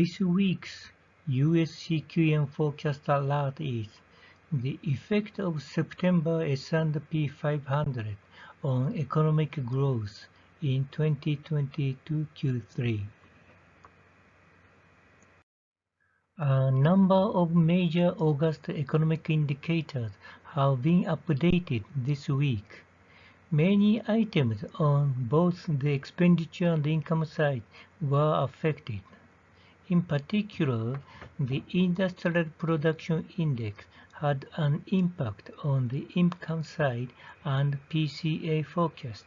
This week's US CQM forecast alert is the effect of September S&P 500 on economic growth in 2022 Q3. A number of major August economic indicators have been updated this week. Many items on both the expenditure and income side were affected. In particular, the Industrial Production Index had an impact on the income side and PCA forecast.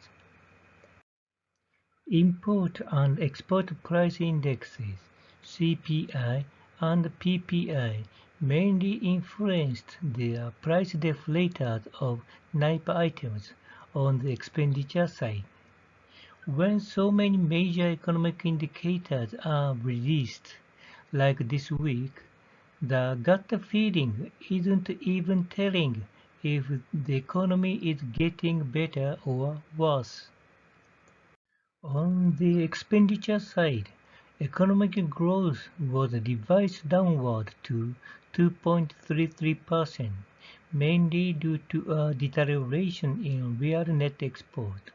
Import and Export Price Indexes, CPI and PPI, mainly influenced the price deflators of knife items on the expenditure side. When so many major economic indicators are released, like this week, the gut feeling isn't even telling if the economy is getting better or worse. On the expenditure side, economic growth was revised downward to 2.33%, mainly due to a deterioration in real net export.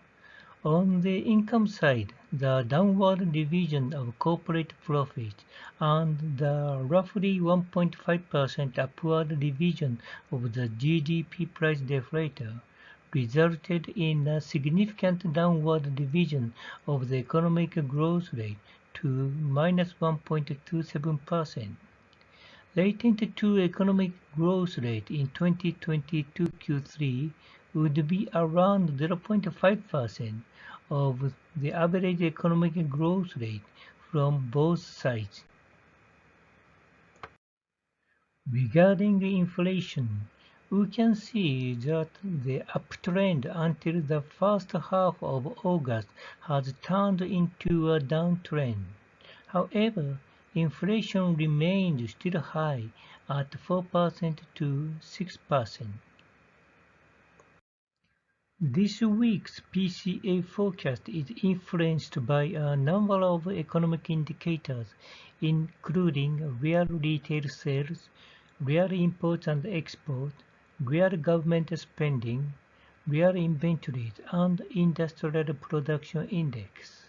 On the income side, the downward revision of corporate profits and the roughly 1.5% upward revision of the GDP price deflator resulted in a significant downward revision of the economic growth rate to minus 1.27%. Latent 2 economic growth rate in 2022 Q3 would be around 0.5% of the average economic growth rate from both sides. Regarding inflation, we can see that the uptrend until the first half of August has turned into a downtrend. However, inflation remained still high at 4% to 6%. This week's PCA forecast is influenced by a number of economic indicators, including real retail sales, real imports and exports, real government spending, real inventories, and industrial production index.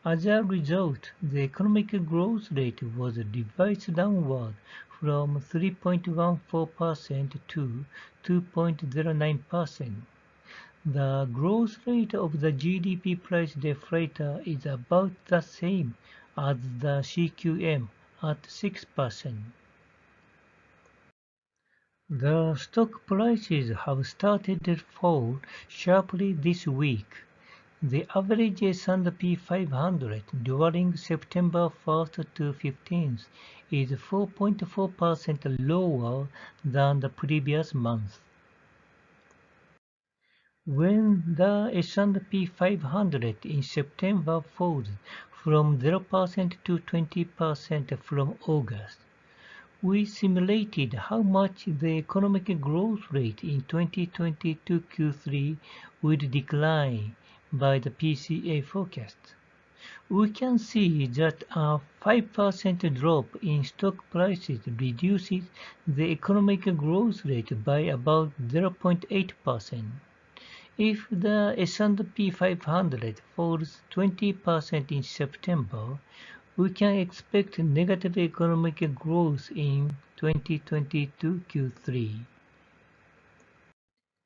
As a result, the economic growth rate was revised downward from 3.14% to 2.09%. The growth rate of the GDP price deflator is about the same as the CQM at 6%. The stock prices have started to fall sharply this week. The average S&P 500 during September 1st to 15th is 4.4% lower than the previous month. When the S&P 500 in September falls from 0% to 20% from August, we simulated how much the economic growth rate in 2022 Q3 would decline by the PCA forecast. We can see that a 5% drop in stock prices reduces the economic growth rate by about 0.8%. If the S&P 500 falls 20% in September, we can expect negative economic growth in 2022 Q3.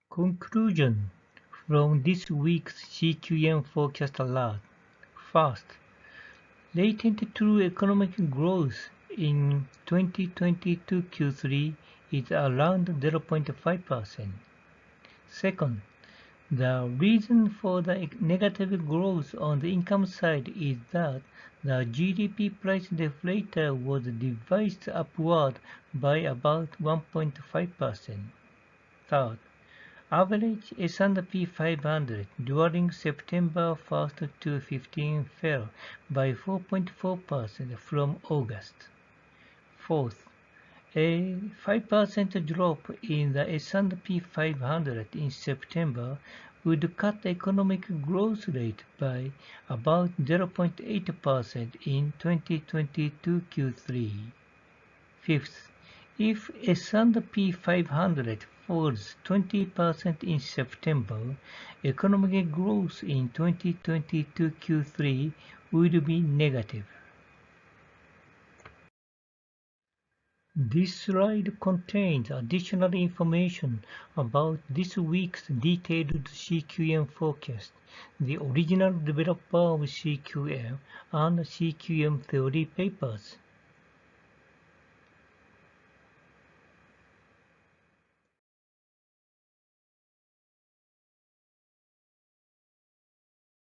Conclusion from this week's CQM forecast alert. First, latent true economic growth in 2022 Q3 is around 0.5%. Second, the reason for the negative growth on the income side is that the GDP price deflator was revised upward by about 1.5%. Third, average S&P 500 during September 1st to 15 fell by 4.4% from August. Fourth, A 5% drop in the S&P 500 in September would cut the economic growth rate by about 0.8% in 2022 Q3. Fifth, if S&P 500 falls 20% in September, economic growth in 2022 Q3 would be negative. This slide contains additional information about this week's detailed CQM forecast, the original developer of CQM, and CQM theory papers.